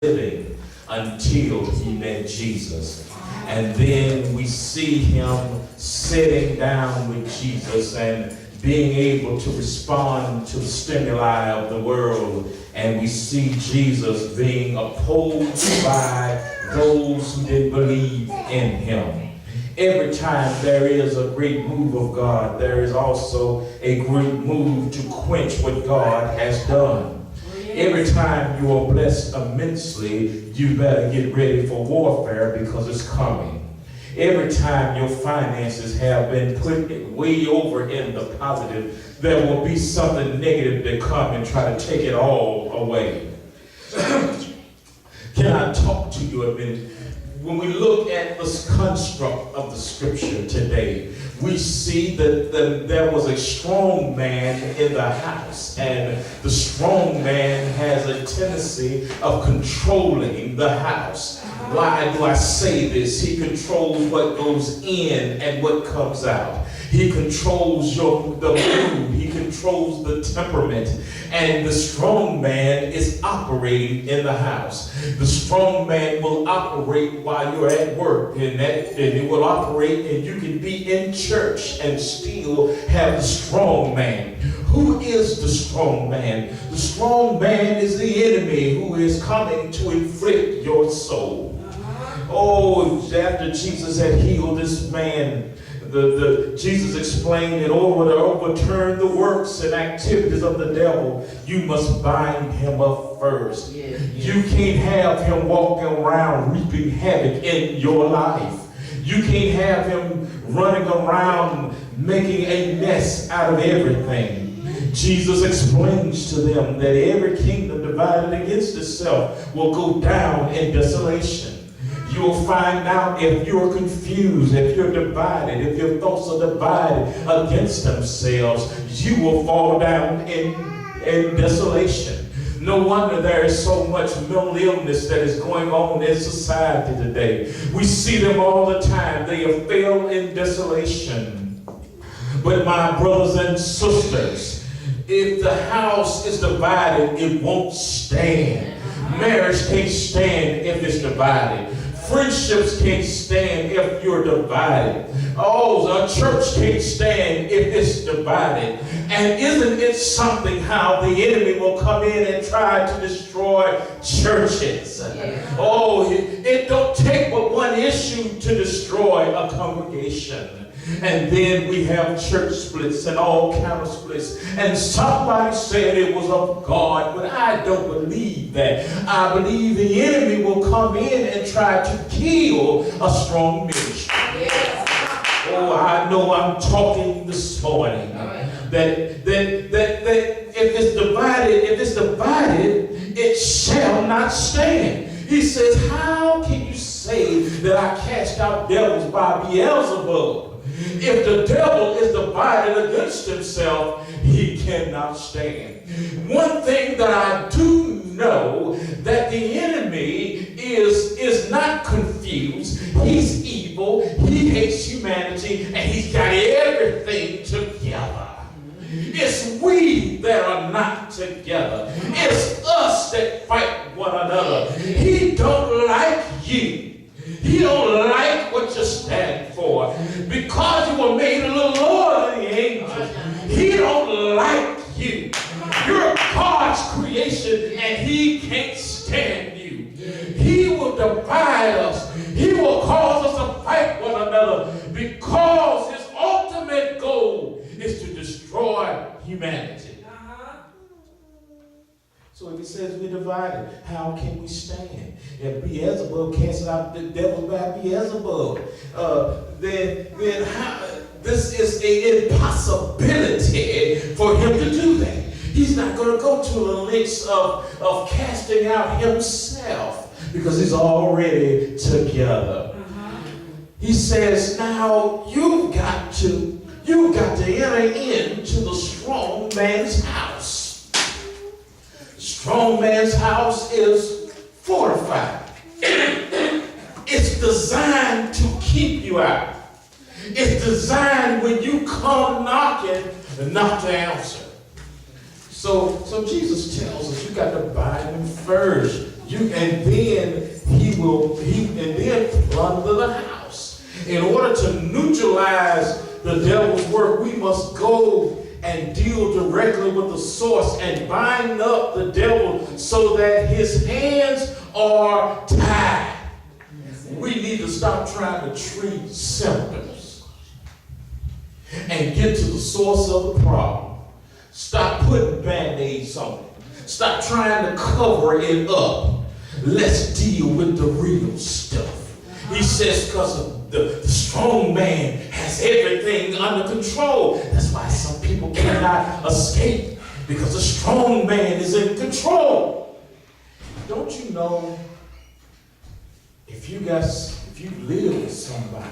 living until he met Jesus. And then we see him sitting down with Jesus and being able to respond to the stimuli of the world. And we see Jesus being opposed by those who didn't believe in him. Every time there is a great move of God, there is also a great move to quench what God has done. Every time you are blessed immensely, you better get ready for warfare because it's coming. Every time your finances have been put way over in the positive, there will be something negative that come and try to take it all away. Can I talk to you a minute? When we look at this construct of the scripture today, we see that there was a strong man in the house, and the strong man has a tendency of controlling the house. Why do I say this? He controls what goes in and what comes out. He controls the mood. He controls the temperament. And the strong man is operating in the house. The strong man will operate while you're at work, and it will operate, and you can be in church and still have the strong man. Who is the strong man? The strong man is the enemy who is coming to inflict your soul. Oh, after Jesus had healed this man, Jesus explained in order to overturn the works and activities of the devil, you must bind him up first. Yes. You can't have him walking around reaping havoc in your life. You can't have him running around making a mess out of everything. Jesus explains to them that every kingdom divided against itself will go down in desolation. You'll find out if you're confused, if you're divided, if your thoughts are divided against themselves, you will fall down in desolation. No wonder there is so much mental illness that is going on in society today. We see them all the time. They have failed in desolation. But my brothers and sisters, if the house is divided, it won't stand. Marriage can't stand if it's divided. Friendships can't stand if you're divided. Oh, a church can't stand if it's divided. And isn't it something how the enemy will come in and try to destroy churches? Yeah. Oh, it don't take but one issue to destroy a congregation. And then we have church splits and all kind of splits. And somebody said it was of God, but I don't believe that. I believe the enemy will come in and try to kill a strong ministry. Yes. Oh, I know I'm talking this morning. That if it's divided, it shall not stand. He says, how can you say that I cast out devils by Beelzebub? If the devil is divided against himself, he cannot stand. One thing that I do know, that the enemy is not confused. He's evil. He hates humanity, and he's got everything together. It's we that are not together. It's us that fight one another. He don't like you. He don't like what you stand for. Because you were made a little lower than the angels, he don't like you. You're God's creation, and he can't stand you. He will divide us. He will cause us to fight one another because his ultimate goal is to destroy humanity. So if he says we're divided, how can we stand? If Beelzebub casts out the devils by Beelzebub, then how, this is an impossibility for him to do that. He's not going to go to the lengths of casting out himself because he's already together. He says, now you've got to enter into the strong man's house. Strong man's house is fortified. It's designed to keep you out. It's designed when you come knocking, not to answer. So Jesus tells us you got to bind him first. And then plunder the house. In order to neutralize the devil's work, we must go and deal directly with the source and bind up the devil so that his hands are tied. We need to stop trying to treat symptoms and get to the source of the problem. Stop putting band-aids on it. Stop trying to cover it up. Let's deal with the real stuff. He says because the strong man has everything under control. That's why some people cannot escape, because the strong man is in control. Don't you know, if you live with somebody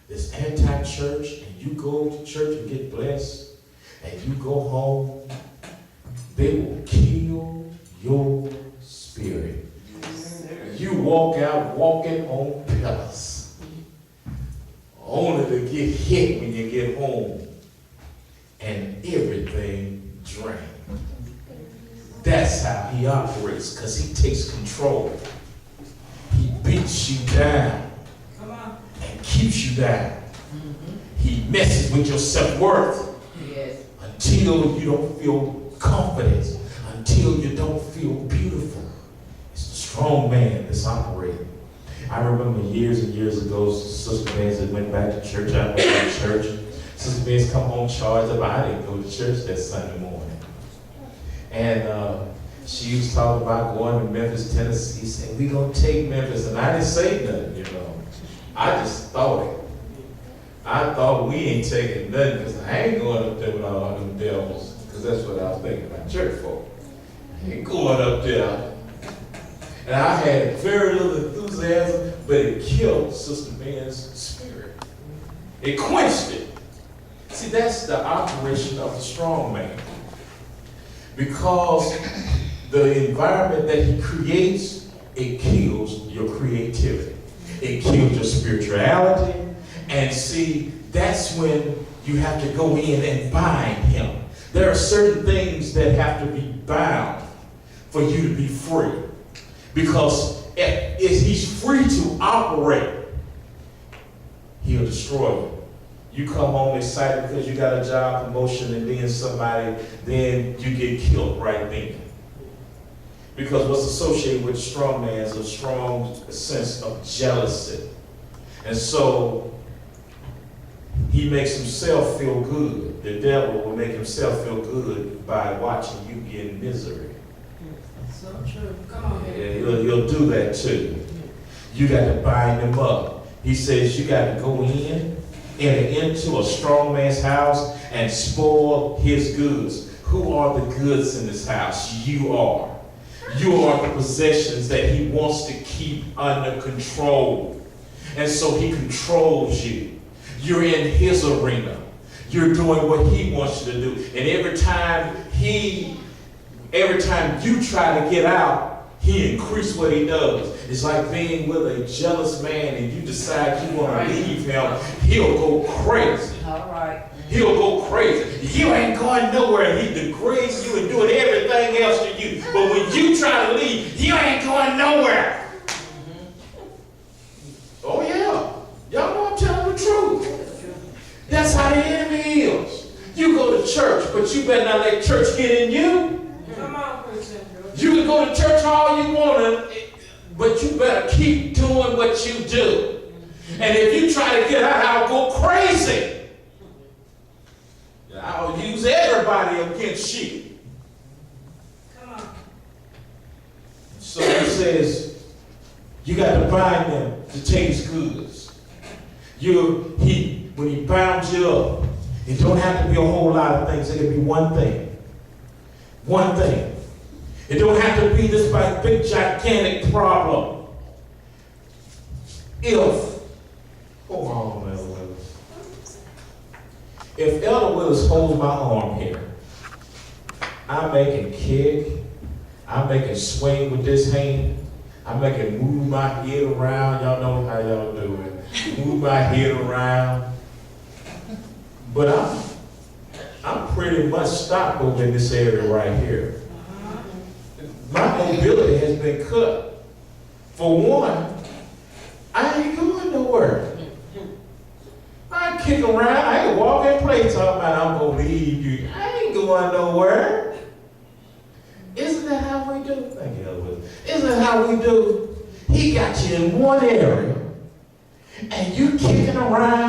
that's anti-church and you go to church and get blessed and you go home, they will kill your spirit. You walk out walking on pillars, only to get hit when you get home and everything drained. That's how he operates, because he takes control. He beats you down and keeps you down. He messes with your self-worth until you don't feel confident, until you don't feel beautiful. It's the strong man that's operating. I remember years and years ago, Sister Vance that went back to church. I went to church. Sister Vance come home charged up. I didn't go to church that Sunday morning. And she was talking about going to Memphis, Tennessee, saying, we're going to take Memphis. And I didn't say nothing, you know. I just thought it. I thought we ain't taking nothing, because I ain't going up there with all them devils, because that's what I was thinking about church folk. I ain't going up there. And I had very little enthusiasm, but it killed Sister Ben's spirit. It quenched it. See, that's the operation of the strong man. Because the environment that he creates, it kills your creativity. It kills your spirituality. And see, that's when you have to go in and bind him. There are certain things that have to be bound for you to be free. Because if he's free to operate, he'll destroy you. You come home excited because you got a job promotion, and then you get killed right then. Because what's associated with strong man is a strong sense of jealousy. And so he makes himself feel good. The devil will make himself feel good by watching you get in misery. So true. Come on, Yeah, he'll do that too. You got to bind him up. He says you got to go enter into a strong man's house and spoil his goods. Who are the goods in this house? You are. You are the possessions that he wants to keep under control. And so he controls you. You're in his arena. You're doing what he wants you to do. And every time you try to get out, he increases what he does. It's like being with a jealous man and you decide you want to leave him. He'll go crazy. All right. He'll go crazy. You ain't going nowhere. He degrades you and doing everything else to you. But when you try to leave, you ain't going nowhere. Oh yeah. Y'all know I'm telling the truth. That's how the enemy is. You go to church, but you better not let church get in you. Come on, preacher. You can go to church all you want, but you better keep doing what you do. And if you try to get out, I'll go crazy. I'll use everybody against you. Come on. So he says, you got to bind them to take his goods. When he bounds you up, it don't have to be a whole lot of things. It can be one thing. One thing. It don't have to be this big, gigantic problem. Hold on, Elder Willis. If Elder Willis holds my arm here, I make him kick, I make him swing with this hand, I make him move my head around. Y'all know how y'all do it. Move my head around. But I'm pretty much stopped over in this area right here. My mobility has been cut. For one, I ain't going nowhere. I kick around, I can walk and play talking about I'm going to leave you. I ain't going nowhere. Isn't that how we do? Thank you, Elvis. Isn't that how we do? He got you in one area, and you kicking around